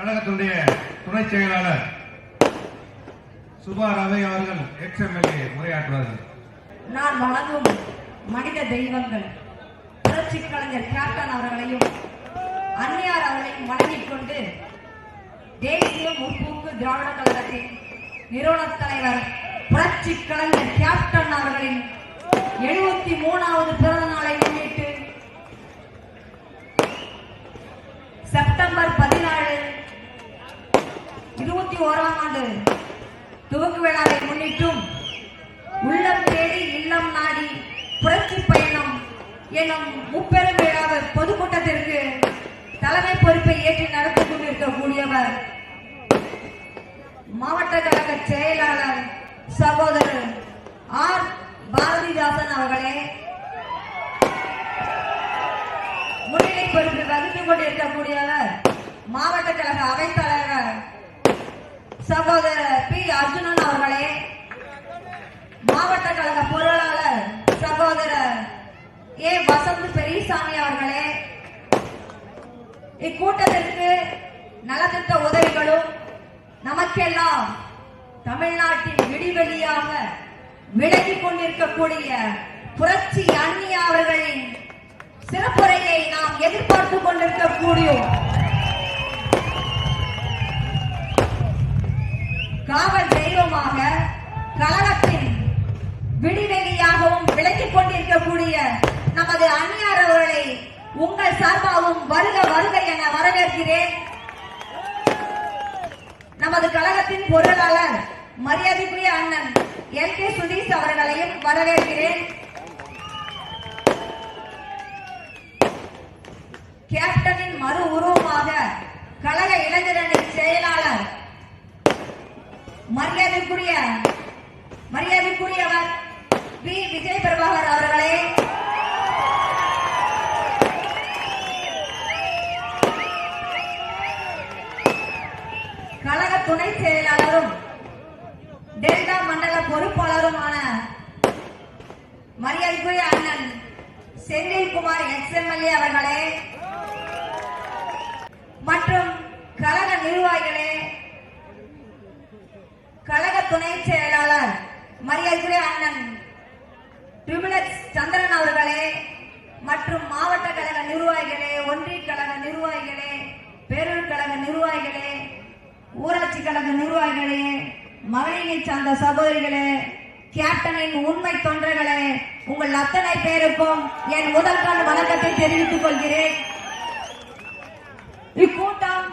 கழகத்துடைய துணை செயலாளர் சுபா ரவி அவர்கள் எக்ஸ்எம்எல்ஏ உரையாற்றுவார்கள். நான் வணங்கும் மனித தெய்வங்கள் புரட்சி கலைஞர் கேப்டன் அவர்களையும் அன்னையார் அவர்களையும் வணங்கிக் கொண்டு தேசிய முற்போக்கு திராவிட கழகத்தின் நிறுவன தலைவர் புரட்சி கலைஞர் கேப்டன் அவர்களின் 73வது பிறந்த நாளை முன்னிட்டு செப்டம்பர் 14 21ஆம் ஆண்டு துவக்க விழாவை முன்னிட்டும் உள்ளம் தேடி இல்லம் நாடி புரட்சி பயணம் எனும் முப்பெரும் விழாவை பொதுக்கூட்டத்திற்கு தலைமை பொறுப்பை ஏற்றி நடத்திக் கொண்டிருக்கக்கூடியவர் மாவட்ட கழக செயலாளர் சகோதரர் ஆர் பாரதிதாசன் அவர்களே, முன்னிலை பொறுப்பு வகித்துக் கொண்டிருக்கக்கூடியவர் மாவட்ட கழக அவைத்தலைவர் சகோதரர் பி அர்ஜுனன் அவர்களே, மாவட்ட கழக பொருளாளர் சகோதரர் ஏ வசந்த் பெரியசாமி அவர்களே, இக்கூட்டத்திற்கு நலத்திட்ட உதவிகளும் நமக்கெல்லாம் தமிழ்நாட்டின் விடிவெளியாக விலகிக் கொண்டிருக்கக்கூடிய புரட்சி அன்னியா அவர்களின் சிறப்புரையை நாம் எதிர்பார்த்துக் கொண்டிருக்கக்கூடிய காவல் தெய்வமாக கழகத்தின் விடிவெளியாகவும் விலகிக் கொண்டிருக்கக்கூடிய நமது அன்னியார் அவர்களை உங்கள் சார்பாகவும் வருக வருக என வரவேற்கிறேன். நமது கழகத்தின் பொருளாளர் மரியாதைக்குரிய அண்ணன் எல் கே சுதீஷ் அவர்களையும் வரவேற்கிறேன். கேப்டனின் மறு உருவமாக கழக இளைஞரணி செயலாளர் மரியாதைக்குரியவர் பி விஜய் பிரபாகர் அவர்களே, கழக துணை செயலாளரும் டெல்டா மண்டல பொறுப்பாளருமான மரியாதைக்குரிய அண்ணன் செந்தில்குமார் எக்ஸ்எம்எல்ஏ அவர்களே மற்றும் கழக நிர்வாகிகளே, கழக துணை செயலாளர் மரியாதைக்குரிய அண்ணன் ட்ரிபிள்எக்ஸ் சந்திரன் அவர்களே மற்றும் மாவட்ட கழக நிர்வாகிகளே, ஒன்றிய கழக நிர்வாகிகளே, பேரூர் கழக நிர்வாகிகளே, ஊராட்சி கழக நிர்வாகிகளே, மகளிரை சார்ந்த சகோதரிகளே, கேப்டனின் உண்மை தொண்டர்களே, உங்கள் அத்தனை பேருக்கும் என் முதல் கால வணக்கத்தை தெரிவித்துக் கொள்கிறேன். இக்கூட்டம்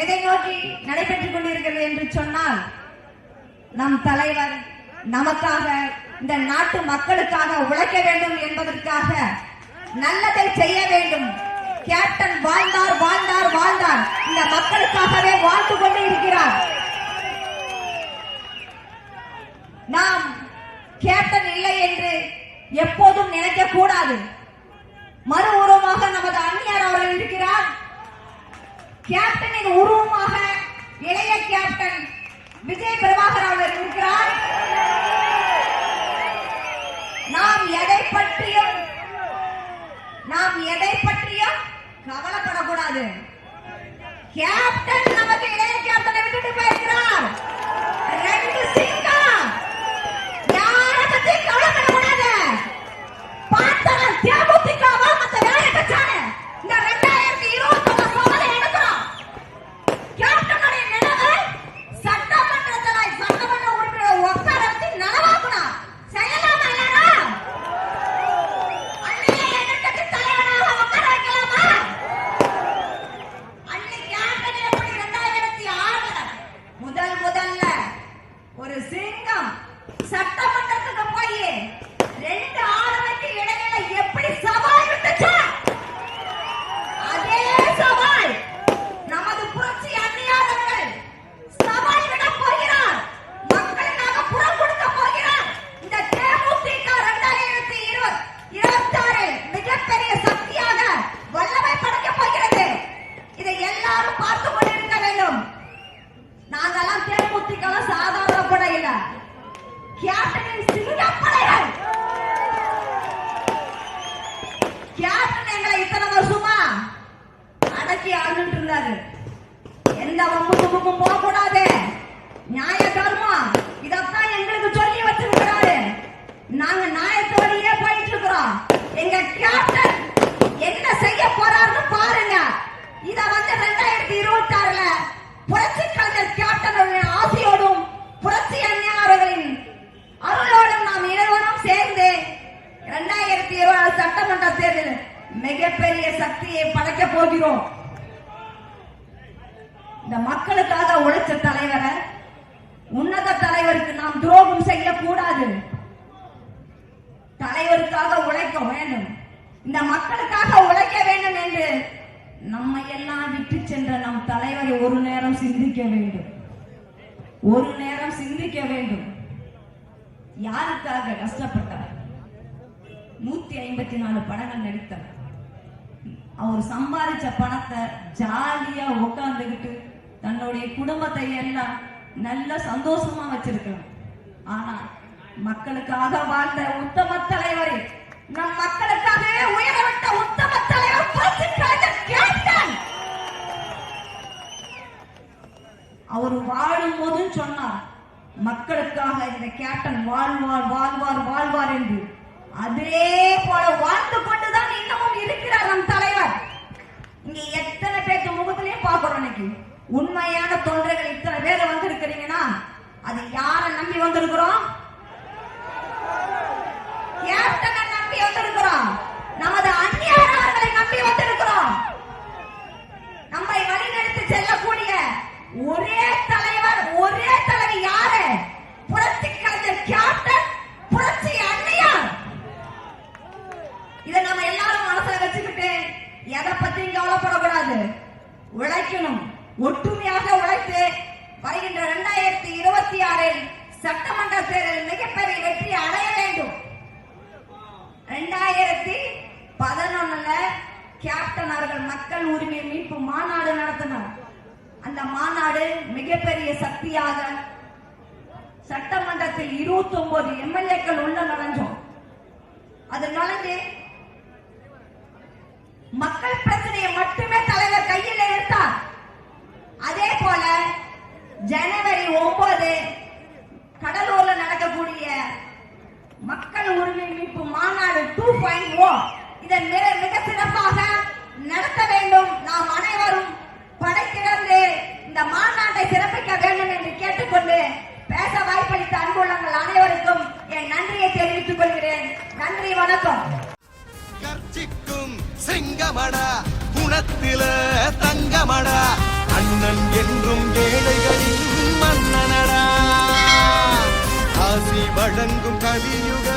எதை நோக்கி நடைபெற்றுக் கொண்டிருக்கிறது என்று சொன்னால், நம் தலைவர் நமக்காக இந்த நாட்டு மக்களுக்காக உழைக்க வேண்டும் என்பதற்காக நல்லதை செய்ய வேண்டும். கேப்டன் வாழ்ந்தார் வாழ்ந்தார் வாழ்ந்தார், இந்த மக்களுக்காகவே வாழ்ந்து கொண்டு இருக்கிறார். நாம் கேப்டன் இல்லை என்று எப்போதும் நினைக்க கூடாது. மறு உருவமாக நமது அன்னியார் அவர்கள் இருக்கிறார். கேப்டனின் உருவமாக இளைய கேப்டன் விஜய் பிரபாகர் அவர்கள் இருக்கிறார். நாம் எதை பற்றியும் கவலைப்படக்கூடாது. கேப்டன் நமக்கு இளைய கேப்டனை விட்டுட்டு போயிருக்கிறார். 2 சிங்கம், யாரை பத்தி கவலைப்படக்கூடாது. பார்த்தவன் தேமுதிகவா மத்த வேற கட்சானே இந்த 2021 சோதனை எடுக்கிறோம். கேப்டனுடைய நினைவை சட்டமன்ற உறுப்பினர் உட்கார வச்சு நனவாக்கணும். செய்யலாமா இல்லையா? அன்னையை எதிர்க்கட்சி தலைவனாக உட்கார வைக்கலாமா? அன்னை கேப்டன் எப்படி 2006 முதல்ல ஒரு சிங்கம் சட்டமன்றத்துக்கு போய் 2 ஆளுமைக்கு இடையில எப்படி சவால் விட்டுச்சு, அதே சவால் நமது புரட்சி அன்னியார் அவர்கள் சவால் விட போகிறார். மக்களுக்காக குரல் கொடுக்க போகிறார். இந்த தேமுதிக 2026 மிகப்பெரிய சக்தியாக வல்லமை படைக்க போகிறது. இதை எல்லாரும் பார்த்து கொண்டிருக்க வேண்டும். நாங்கெல்லாம் தேமுதிக சாதாரண கூட இல்ல, கேப்டனின் சிங்கப்படைகள். கேப்டன் எங்களை இத்தனை வருஷமா அடக்கி ஆளுட்டு இருந்தாரு. எந்த வம்புக்கும் போக கூடாது. நியாய தர்மம் இதத்தான் எங்களுக்கு சொல்லி வச்சிருக்கிறாரு. நாங்க நியாயத்தோடையே போயிட்டு இருக்கிறோம். எங்க கேப்டன் என்ன செய்ய போறாருன்னு பாருங்க. இத 2026ல புரட்சி கலைஞர் கேப்டன் ஆசையோடும் புரட்சி அன்னையாளர்களின் அருளோடும் நாம் இருவரும் சேர்ந்து 2020 சட்டமன்ற தேர்தலில் மிகப்பெரிய சக்தியை படைக்க போகிறோம். இந்த மக்களுக்காக உழைச்ச தலைவரை, உன்னத தலைவருக்கு நாம் துரோகம் செய்யக்கூடாது. தலைவருக்காக உழைக்க வேண்டும், இந்த மக்களுக்காக உழைக்க வேண்டும் என்று நம்மை எல்லாம் விட்டு சென்ற நம் தலைவரை ஒரு நேரம் சிந்திக்க வேண்டும். ஒரு நேரம் சிந்திக்க வேண்டும். யாருக்காக கஷ்டப்பட்டார்? 154 படங்கள் நடித்தார். அவர் சம்பாதிச்ச பணத்தை ஜாலியா உட்கார்ந்துகிட்டு தன்னுடைய குடும்பத்தை எல்லாம் நல்ல சந்தோஷமா வச்சிருக்கலாம். ஆனா மக்களுக்காக வாழ்ந்த உத்தம தலைவரை, நம் மக்களுக்காகவே உயரவிட்ட உத்தம தலைவர் புரட்சி கலைஞர் கேப்டன். அவர் வாழும் போதும் சொன்னார், மக்களுக்காக இந்த கேப்டன் வாழ்வார் வாழ்வார் வாழ்வார் என்று. அதே போல வாழ்ந்து கொண்டுதான் இன்னமும் இருக்கிறார் நம் தலைவர். இங்க எத்தனை பேருக்கு முகத்திலேயே பாக்குறோம். இன்னைக்கு உண்மையான தொண்டர்கள் இத்தனை பேர் வந்திருக்கிறீங்கன்னா அது யாரை நம்பி வந்திருக்கிறோம்? கேப்டனை நம்பி வந்திருக்கிறோம். நமது அந்நியாரவர்களை நம்பி வந்திருக்கிறோம். நம்மை வழிநடத்தி செல்லக்கூடிய ஒரே தலைவர், ஒரே தலைவி யாரு? புரட்சி கலைஞர் கேப்டன், புரட்சி அன்னையார். இதை நம்ம எல்லாரும் மனசுல வச்சுக்கிட்டு எதை பத்தியும் கவலைப்படக்கூடாது. உழைக்கணும், ஒற்றுமையாக உழைத்து வருகின்ற 2026 சட்டமன்ற தேர்தலில் மிகப்பெரிய வெற்றி அடைய வேண்டும். 2011 கேப்டன் அவர்கள் மக்கள் உரிமை மீட்பு மாநாடு நடத்தினார். அந்த மாநாடு மிகப்பெரிய சக்தியாக சட்டமன்றத்தில் 29 எம்எல்ஏக்கள் உள்ள நுழைஞ்சோம். அது நுழைஞ்சு மக்கள் பிரச்சனையை மட்டுமே தலைவர் கையில் எடுத்தார். அதே போல ஜனவரி 9 கடலூர்ல நடக்கக்கூடிய மக்கள் உரிமை மீட்பு மாநாடு 2.0 இதை மிக சிறப்பாக நடத்த வேண்டும். நாம் அனைவரும் படைத்திருந்து இந்த மாநாட்டை சிறப்பிக்க வேண்டும் என்று கேட்டுக்கொண்டு பேச வாய்ப்பளித்த அன்புள்ளங்கள் அனைவருக்கும் என் நன்றியை தெரிவித்துக் கொள்கிறேன். நன்றி, வணக்கம். கர்ச்சிக்கும் சிங்கமடா, குணத்தில தங்கமடா, அண்ணன் என்றும் ஏழைகளின் மன்னனடா, ஆசி வழங்கும் கலியுக